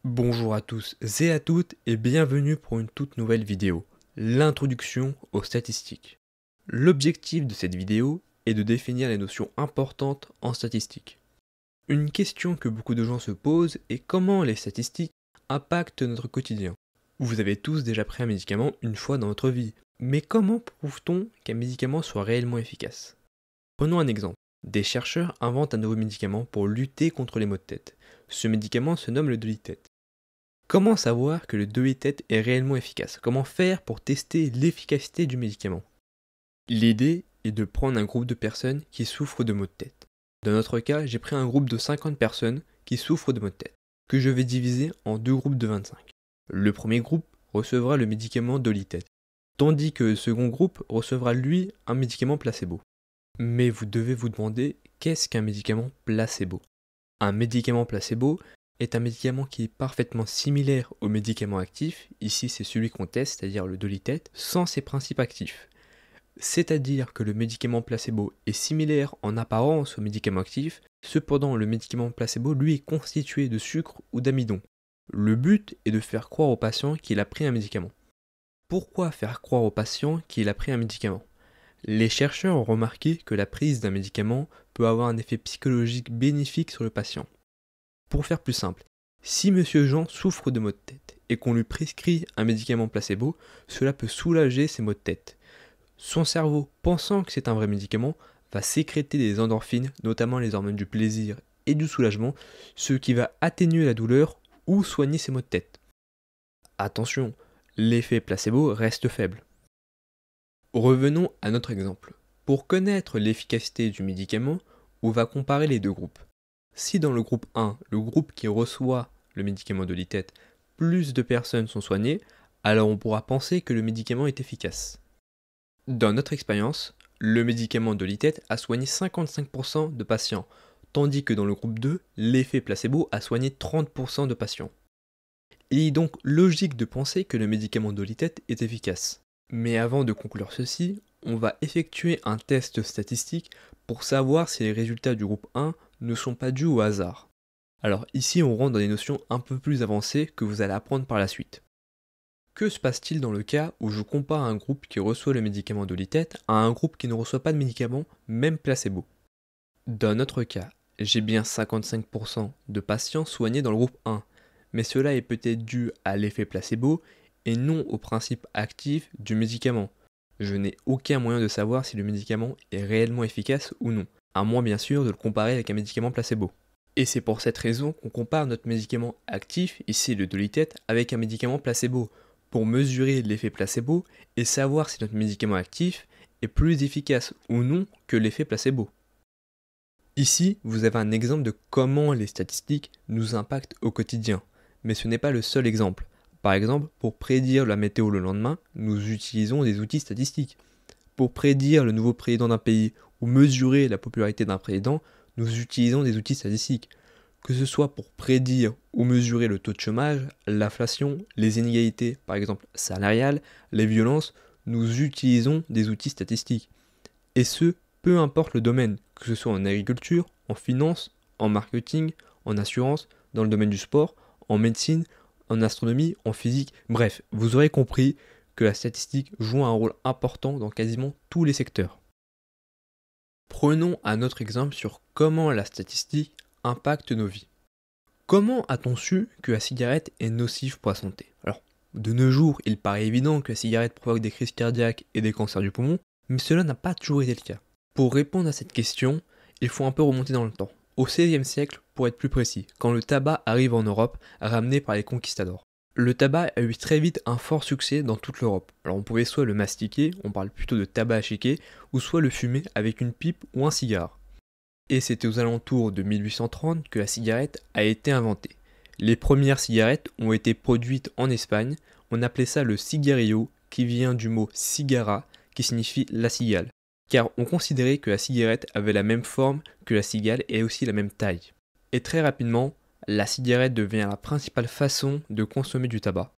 Bonjour à tous et à toutes et bienvenue pour une toute nouvelle vidéo, l'introduction aux statistiques. L'objectif de cette vidéo est de définir les notions importantes en statistique. Une question que beaucoup de gens se posent est comment les statistiques impactent notre quotidien. Vous avez tous déjà pris un médicament une fois dans votre vie, mais comment prouve-t-on qu'un médicament soit réellement efficace? Prenons un exemple. Des chercheurs inventent un nouveau médicament pour lutter contre les maux de tête. Ce médicament se nomme le Dolitet. Comment savoir que le Dolitet est réellement efficace? Comment faire pour tester l'efficacité du médicament? L'idée est de prendre un groupe de personnes qui souffrent de maux de tête. Dans notre cas, j'ai pris un groupe de 50 personnes qui souffrent de maux de tête, que je vais diviser en deux groupes de 25. Le premier groupe recevra le médicament Dolitet, tandis que le second groupe recevra lui un médicament placebo. Mais vous devez vous demander, qu'est-ce qu'un médicament placebo? Un médicament placebo est un médicament qui est parfaitement similaire au médicament actif, ici c'est celui qu'on teste, c'est-à-dire le Dolitet, sans ses principes actifs. C'est-à-dire que le médicament placebo est similaire en apparence au médicament actif, cependant le médicament placebo lui est constitué de sucre ou d'amidon. Le but est de faire croire au patient qu'il a pris un médicament. Pourquoi faire croire au patient qu'il a pris un médicament? Les chercheurs ont remarqué que la prise d'un médicament peut avoir un effet psychologique bénéfique sur le patient. Pour faire plus simple, si Monsieur Jean souffre de maux de tête et qu'on lui prescrit un médicament placebo, cela peut soulager ses maux de tête. Son cerveau, pensant que c'est un vrai médicament, va sécréter des endorphines, notamment les hormones du plaisir et du soulagement, ce qui va atténuer la douleur ou soigner ses maux de tête. Attention, l'effet placebo reste faible. Revenons à notre exemple. Pour connaître l'efficacité du médicament, on va comparer les deux groupes. Si dans le groupe 1, le groupe qui reçoit le médicament Dolitet, plus de personnes sont soignées, alors on pourra penser que le médicament est efficace. Dans notre expérience, le médicament Dolitet a soigné 55% de patients, tandis que dans le groupe 2, l'effet placebo a soigné 30% de patients. Il est donc logique de penser que le médicament Dolitet est efficace. Mais avant de conclure ceci, on va effectuer un test statistique pour savoir si les résultats du groupe 1 ne sont pas dus au hasard. Alors ici on rentre dans des notions un peu plus avancées que vous allez apprendre par la suite. Que se passe-t-il dans le cas où je compare un groupe qui reçoit le médicament Dolitet à un groupe qui ne reçoit pas de médicament, même placebo? Dans notre cas, j'ai bien 55% de patients soignés dans le groupe 1, mais cela est peut-être dû à l'effet placebo et non au principe actif du médicament. Je n'ai aucun moyen de savoir si le médicament est réellement efficace ou non, à moins bien sûr de le comparer avec un médicament placebo. Et c'est pour cette raison qu'on compare notre médicament actif, ici le Dolitet, avec un médicament placebo, pour mesurer l'effet placebo et savoir si notre médicament actif est plus efficace ou non que l'effet placebo. Ici, vous avez un exemple de comment les statistiques nous impactent au quotidien, mais ce n'est pas le seul exemple. Par exemple, pour prédire la météo le lendemain, nous utilisons des outils statistiques. Pour prédire le nouveau président d'un pays ou mesurer la popularité d'un président, nous utilisons des outils statistiques. Que ce soit pour prédire ou mesurer le taux de chômage, l'inflation, les inégalités, par exemple salariales, les violences, nous utilisons des outils statistiques. Et ce, peu importe le domaine, que ce soit en agriculture, en finance, en marketing, en assurance, dans le domaine du sport, en médecine, en astronomie, en physique, bref, vous aurez compris que la statistique joue un rôle important dans quasiment tous les secteurs. Prenons un autre exemple sur comment la statistique impacte nos vies. Comment a-t-on su que la cigarette est nocive pour la santé? Alors, de nos jours, il paraît évident que la cigarette provoque des crises cardiaques et des cancers du poumon, mais cela n'a pas toujours été le cas. Pour répondre à cette question, il faut un peu remonter dans le temps. Au XVIe siècle, pour être plus précis, quand le tabac arrive en Europe, ramené par les conquistadors. Le tabac a eu très vite un fort succès dans toute l'Europe. Alors on pouvait soit le mastiquer, on parle plutôt de tabac à chiquer, ou soit le fumer avec une pipe ou un cigare. Et c'était aux alentours de 1830 que la cigarette a été inventée. Les premières cigarettes ont été produites en Espagne, on appelait ça le cigarillo, qui vient du mot cigara, qui signifie la cigale. Car on considérait que la cigarette avait la même forme que la cigale et aussi la même taille. Et très rapidement, la cigarette devient la principale façon de consommer du tabac.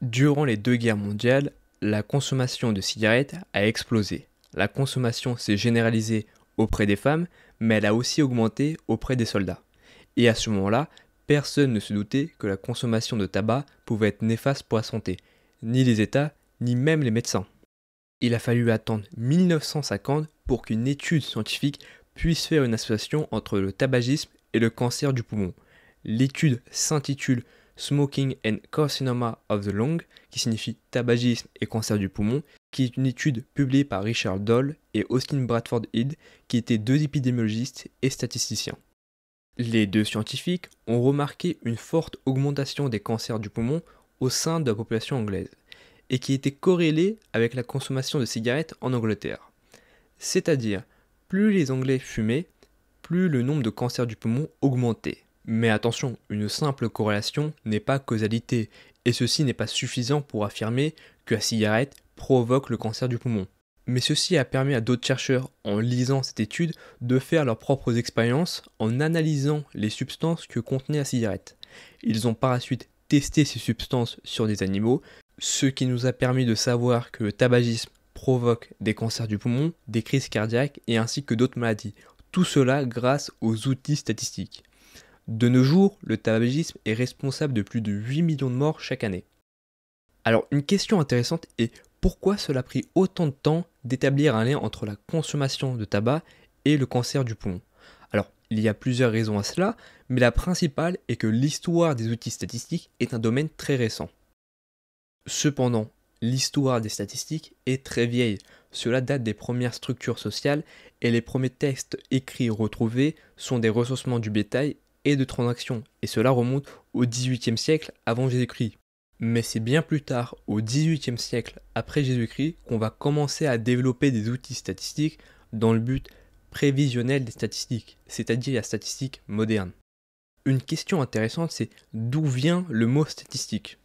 Durant les deux guerres mondiales, la consommation de cigarettes a explosé. La consommation s'est généralisée auprès des femmes, mais elle a aussi augmenté auprès des soldats. Et à ce moment-là, personne ne se doutait que la consommation de tabac pouvait être néfaste pour la santé, ni les États, ni même les médecins. Il a fallu attendre 1950 pour qu'une étude scientifique puisse faire une association entre le tabagisme et le cancer du poumon. L'étude s'intitule Smoking and Carcinoma of the Lung, qui signifie tabagisme et cancer du poumon, qui est une étude publiée par Richard Doll et Austin Bradford Head, qui étaient deux épidémiologistes et statisticiens. Les deux scientifiques ont remarqué une forte augmentation des cancers du poumon au sein de la population anglaise, et qui était corrélée avec la consommation de cigarettes en Angleterre. C'est-à-dire, plus les Anglais fumaient, plus le nombre de cancers du poumon augmentait. Mais attention, une simple corrélation n'est pas causalité, et ceci n'est pas suffisant pour affirmer que la cigarette provoque le cancer du poumon. Mais ceci a permis à d'autres chercheurs, en lisant cette étude, de faire leurs propres expériences en analysant les substances que contenait la cigarette. Ils ont par la suite testé ces substances sur des animaux, ce qui nous a permis de savoir que le tabagisme provoque des cancers du poumon, des crises cardiaques et ainsi que d'autres maladies. Tout cela grâce aux outils statistiques. De nos jours, le tabagisme est responsable de plus de 8 millions de morts chaque année. Alors une question intéressante est pourquoi cela a pris autant de temps d'établir un lien entre la consommation de tabac et le cancer du poumon? Alors il y a plusieurs raisons à cela, mais la principale est que l'histoire des outils statistiques est un domaine très récent. Cependant, l'histoire des statistiques est très vieille. Cela date des premières structures sociales et les premiers textes écrits retrouvés sont des recensements du bétail et de transactions, et cela remonte au XVIIIe siècle avant Jésus-Christ. Mais c'est bien plus tard, au XVIIIe siècle après Jésus-Christ, qu'on va commencer à développer des outils statistiques dans le but prévisionnel des statistiques, c'est-à-dire la statistique moderne. Une question intéressante, c'est d'où vient le mot statistique?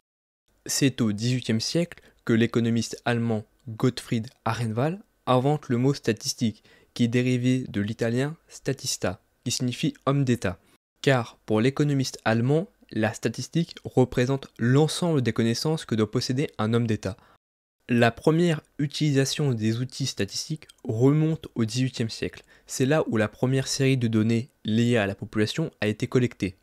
C'est au XVIIIe siècle que l'économiste allemand Gottfried Ahrensvall invente le mot statistique, qui est dérivé de l'italien statista, qui signifie homme d'État. Car pour l'économiste allemand, la statistique représente l'ensemble des connaissances que doit posséder un homme d'État. La première utilisation des outils statistiques remonte au XVIIIe siècle. C'est là où la première série de données liées à la population a été collectée.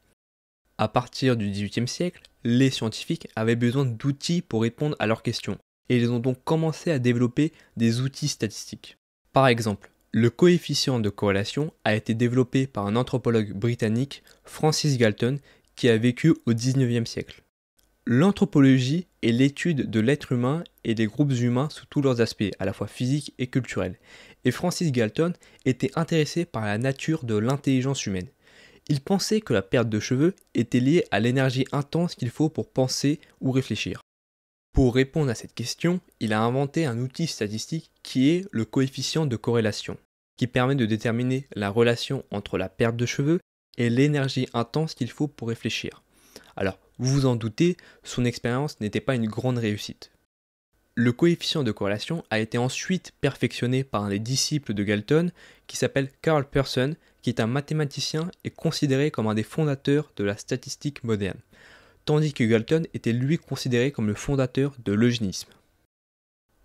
À partir du XVIIIe siècle, les scientifiques avaient besoin d'outils pour répondre à leurs questions, et ils ont donc commencé à développer des outils statistiques. Par exemple, le coefficient de corrélation a été développé par un anthropologue britannique, Francis Galton, qui a vécu au XIXe siècle. L'anthropologie est l'étude de l'être humain et des groupes humains sous tous leurs aspects, à la fois physiques et culturels. Et Francis Galton était intéressé par la nature de l'intelligence humaine. Il pensait que la perte de cheveux était liée à l'énergie intense qu'il faut pour penser ou réfléchir. Pour répondre à cette question, il a inventé un outil statistique qui est le coefficient de corrélation, qui permet de déterminer la relation entre la perte de cheveux et l'énergie intense qu'il faut pour réfléchir. Alors, vous vous en doutez, son expérience n'était pas une grande réussite. Le coefficient de corrélation a été ensuite perfectionné par un des disciples de Galton qui s'appelle Karl Pearson, qui est un mathématicien et considéré comme un des fondateurs de la statistique moderne, tandis que Galton était lui considéré comme le fondateur de l'eugénisme.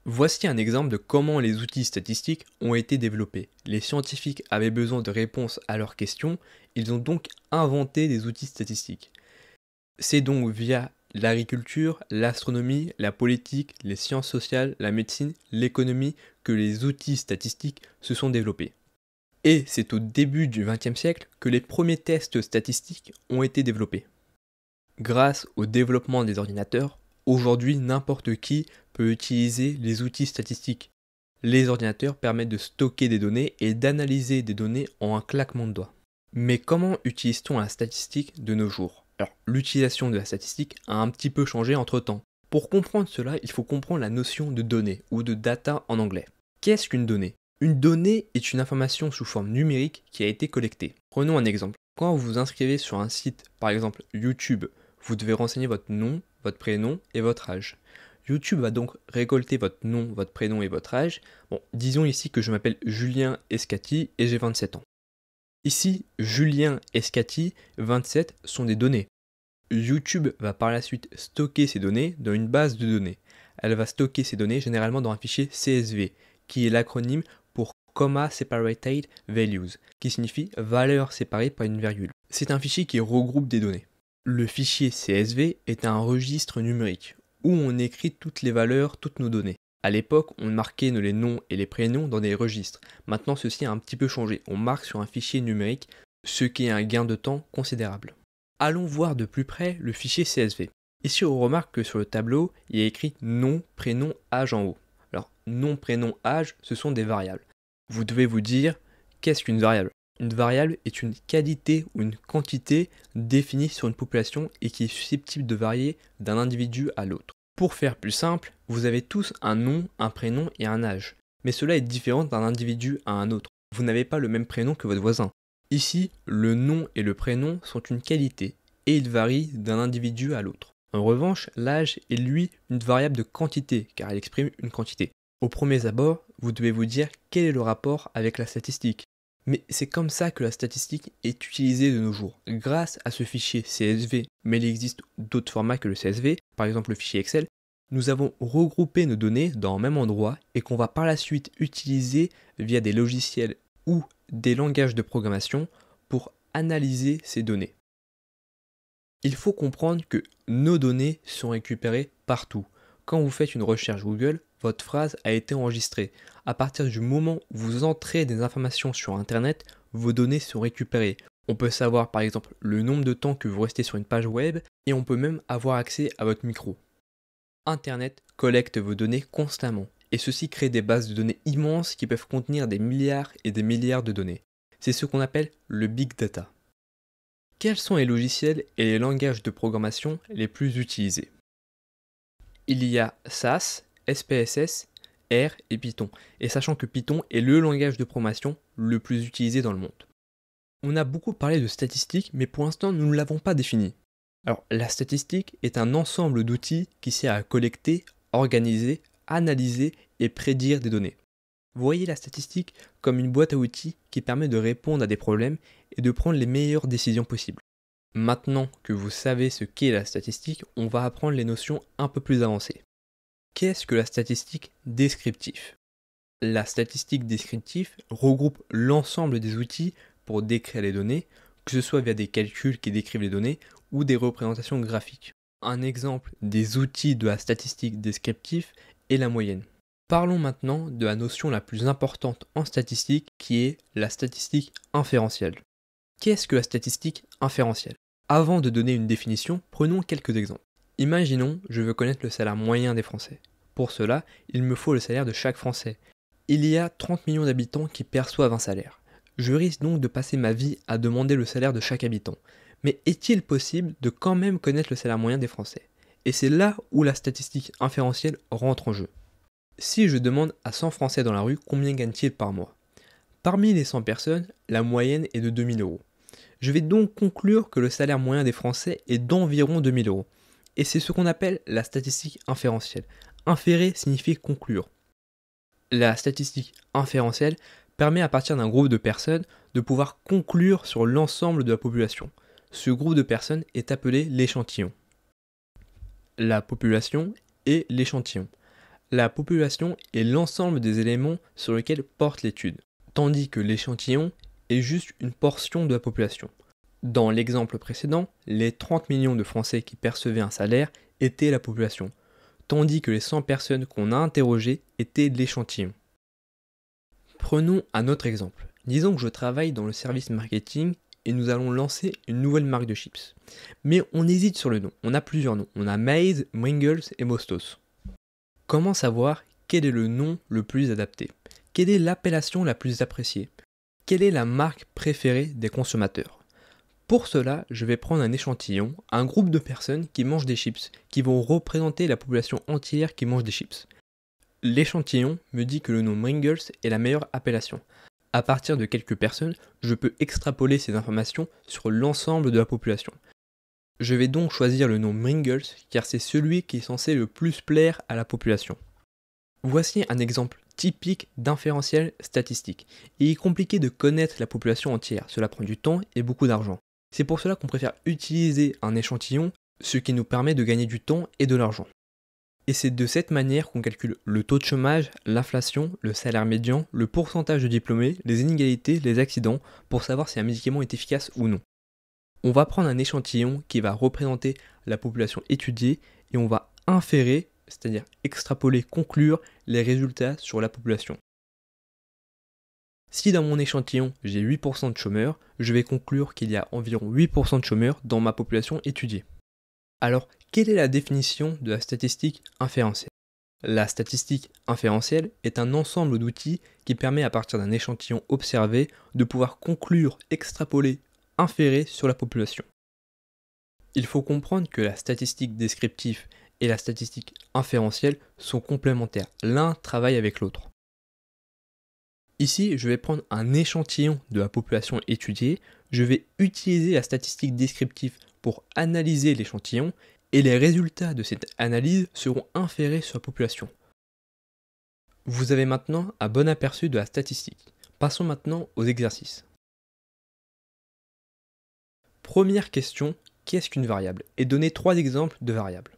Voici un exemple de comment les outils statistiques ont été développés. Les scientifiques avaient besoin de réponses à leurs questions, ils ont donc inventé des outils statistiques. C'est donc via l'agriculture, l'astronomie, la politique, les sciences sociales, la médecine, l'économie que les outils statistiques se sont développés. Et c'est au début du XXe siècle que les premiers tests statistiques ont été développés. Grâce au développement des ordinateurs, aujourd'hui n'importe qui peut utiliser les outils statistiques. Les ordinateurs permettent de stocker des données et d'analyser des données en un claquement de doigts. Mais comment utilise-t-on la statistique de nos jours? Alors, l'utilisation de la statistique a un petit peu changé entre temps. Pour comprendre cela, il faut comprendre la notion de données ou de data en anglais. Qu'est-ce qu'une donnée? Une donnée est une information sous forme numérique qui a été collectée. Prenons un exemple. Quand vous vous inscrivez sur un site, par exemple YouTube, vous devez renseigner votre nom, votre prénom et votre âge. YouTube va donc récolter votre nom, votre prénom et votre âge. Bon, disons ici que je m'appelle Julien Escati et j'ai 27 ans. Ici, Julien Escati, 27 sont des données. YouTube va par la suite stocker ces données dans une base de données. Elle va stocker ces données généralement dans un fichier CSV, qui est l'acronyme pour Comma Separated Values, qui signifie valeur séparée par une virgule. C'est un fichier qui regroupe des données. Le fichier CSV est un registre numérique où on écrit toutes les valeurs, toutes nos données. À l'époque, on marquait les noms et les prénoms dans des registres. Maintenant, ceci a un petit peu changé. On marque sur un fichier numérique, ce qui est un gain de temps considérable. Allons voir de plus près le fichier CSV. Ici, on remarque que sur le tableau, il y a écrit nom, prénom, âge en haut. Alors, nom, prénom, âge, ce sont des variables. Vous devez vous dire, qu'est-ce qu'une variable ? Une variable est une qualité ou une quantité définie sur une population et qui est susceptible de varier d'un individu à l'autre. Pour faire plus simple, vous avez tous un nom, un prénom et un âge. Mais cela est différent d'un individu à un autre. Vous n'avez pas le même prénom que votre voisin. Ici, le nom et le prénom sont une qualité et ils varient d'un individu à l'autre. En revanche, l'âge est lui une variable de quantité car il exprime une quantité. Au premier abord, vous devez vous dire quel est le rapport avec la statistique. Mais c'est comme ça que la statistique est utilisée de nos jours, grâce à ce fichier CSV, mais il existe d'autres formats que le CSV, par exemple le fichier Excel. Nous avons regroupé nos données dans un même endroit et qu'on va par la suite utiliser via des logiciels ou des langages de programmation pour analyser ces données. Il faut comprendre que nos données sont récupérées partout. Quand vous faites une recherche Google, votre phrase a été enregistrée. À partir du moment où vous entrez des informations sur Internet, vos données sont récupérées. On peut savoir par exemple le nombre de temps que vous restez sur une page web et on peut même avoir accès à votre micro. Internet collecte vos données constamment et ceci crée des bases de données immenses qui peuvent contenir des milliards et des milliards de données. C'est ce qu'on appelle le big data. Quels sont les logiciels et les langages de programmation les plus utilisés ? Il y a SAS, SPSS, R et Python, et sachant que Python est le langage de programmation le plus utilisé dans le monde. On a beaucoup parlé de statistiques, mais pour l'instant nous ne l'avons pas défini. Alors la statistique est un ensemble d'outils qui sert à collecter, organiser, analyser et prédire des données. Voyez la statistique comme une boîte à outils qui permet de répondre à des problèmes et de prendre les meilleures décisions possibles. Maintenant que vous savez ce qu'est la statistique, on va apprendre les notions un peu plus avancées. Qu'est-ce que la statistique descriptive ? La statistique descriptive regroupe l'ensemble des outils pour décrire les données, que ce soit via des calculs qui décrivent les données ou des représentations graphiques. Un exemple des outils de la statistique descriptive est la moyenne. Parlons maintenant de la notion la plus importante en statistique qui est la statistique inférentielle. Qu'est-ce que la statistique inférentielle ? Avant de donner une définition, prenons quelques exemples. Imaginons, je veux connaître le salaire moyen des Français. Pour cela, il me faut le salaire de chaque Français. Il y a 30 millions d'habitants qui perçoivent un salaire. Je risque donc de passer ma vie à demander le salaire de chaque habitant. Mais est-il possible de quand même connaître le salaire moyen des Français ? Et c'est là où la statistique inférentielle rentre en jeu. Si je demande à 100 Français dans la rue combien gagnent-ils par mois ? Parmi les 100 personnes, la moyenne est de 2 000 €. Je vais donc conclure que le salaire moyen des Français est d'environ 2 000 €. Et c'est ce qu'on appelle la statistique inférentielle. Inférer signifie conclure. La statistique inférentielle permet à partir d'un groupe de personnes de pouvoir conclure sur l'ensemble de la population. Ce groupe de personnes est appelé l'échantillon. La population est l'échantillon. La population est l'ensemble des éléments sur lesquels porte l'étude, tandis que l'échantillon est juste une portion de la population. Dans l'exemple précédent, les 30 millions de Français qui percevaient un salaire étaient la population, tandis que les 100 personnes qu'on a interrogées étaient l'échantillon. Prenons un autre exemple. Disons que je travaille dans le service marketing et nous allons lancer une nouvelle marque de chips. Mais on hésite sur le nom, on a plusieurs noms. On a Maize, Pringles et Mostos. Comment savoir quel est le nom le plus adapté ? Quelle est l'appellation la plus appréciée ? Quelle est la marque préférée des consommateurs ? Pour cela, je vais prendre un échantillon, un groupe de personnes qui mangent des chips, qui vont représenter la population entière qui mange des chips. L'échantillon me dit que le nom Pringles est la meilleure appellation. À partir de quelques personnes, je peux extrapoler ces informations sur l'ensemble de la population. Je vais donc choisir le nom Pringles car c'est celui qui est censé le plus plaire à la population. Voici un exemple typique d'inférentiel statistique. Il est compliqué de connaître la population entière, cela prend du temps et beaucoup d'argent. C'est pour cela qu'on préfère utiliser un échantillon, ce qui nous permet de gagner du temps et de l'argent. Et c'est de cette manière qu'on calcule le taux de chômage, l'inflation, le salaire médian, le pourcentage de diplômés, les inégalités, les accidents, pour savoir si un médicament est efficace ou non. On va prendre un échantillon qui va représenter la population étudiée et on va inférer, c'est-à-dire extrapoler, conclure les résultats sur la population. Si dans mon échantillon j'ai 8% de chômeurs, je vais conclure qu'il y a environ 8% de chômeurs dans ma population étudiée. Alors, quelle est la définition de la statistique inférentielle ? La statistique inférentielle est un ensemble d'outils qui permet à partir d'un échantillon observé de pouvoir conclure, extrapoler, inférer sur la population. Il faut comprendre que la statistique descriptive et la statistique inférentielle sont complémentaires, l'un travaille avec l'autre. Ici, je vais prendre un échantillon de la population étudiée, je vais utiliser la statistique descriptive pour analyser l'échantillon et les résultats de cette analyse seront inférés sur la population. Vous avez maintenant un bon aperçu de la statistique. Passons maintenant aux exercices. Première question, qu'est-ce qu'une variable? Et donnez 3 exemples de variables.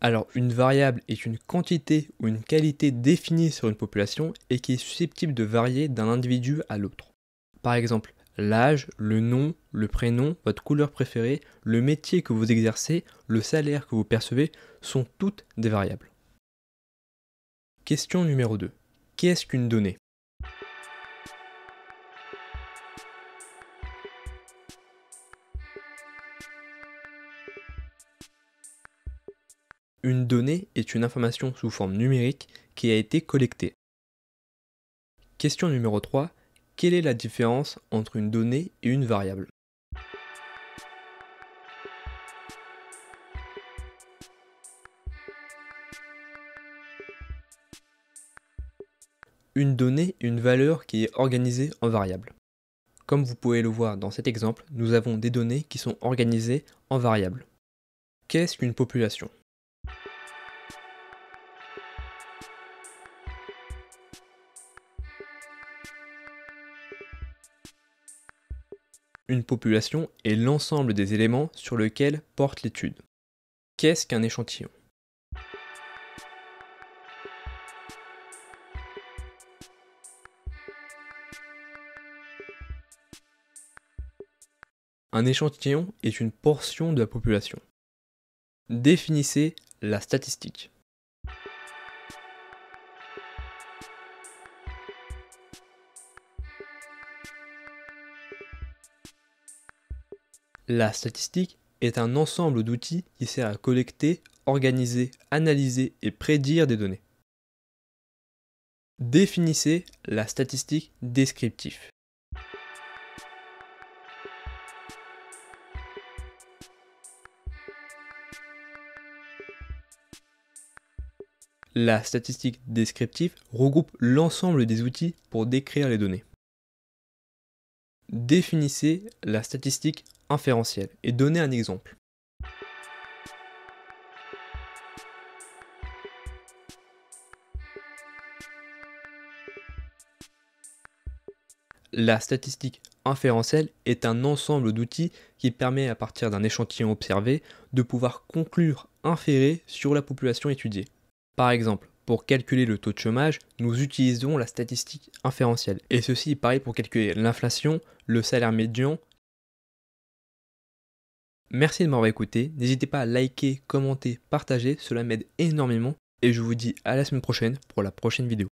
Alors, une variable est une quantité ou une qualité définie sur une population et qui est susceptible de varier d'un individu à l'autre. Par exemple, l'âge, le nom, le prénom, votre couleur préférée, le métier que vous exercez, le salaire que vous percevez sont toutes des variables. Question numéro 2. Qu'est-ce qu'une donnée? Une donnée est une information sous forme numérique qui a été collectée. Question numéro 3. Quelle est la différence entre une donnée et une variable? Une donnée est une valeur qui est organisée en variables. Comme vous pouvez le voir dans cet exemple, nous avons des données qui sont organisées en variables. Qu'est-ce qu'une population? Une population est l'ensemble des éléments sur lesquels porte l'étude. Qu'est-ce qu'un échantillon? Un échantillon est une portion de la population. Définissez la statistique. La statistique est un ensemble d'outils qui sert à collecter, organiser, analyser et prédire des données. Définissez la statistique descriptive. La statistique descriptive regroupe l'ensemble des outils pour décrire les données. Définissez la statistique inférentielle et donnez un exemple. La statistique inférentielle est un ensemble d'outils qui permet à partir d'un échantillon observé de pouvoir conclure, inférer sur la population étudiée. Par exemple, pour calculer le taux de chômage, nous utilisons la statistique inférentielle. Et ceci est pareil pour calculer l'inflation, le salaire médian. Merci de m'avoir écouté, n'hésitez pas à liker, commenter, partager, cela m'aide énormément. Et je vous dis à la semaine prochaine pour la prochaine vidéo.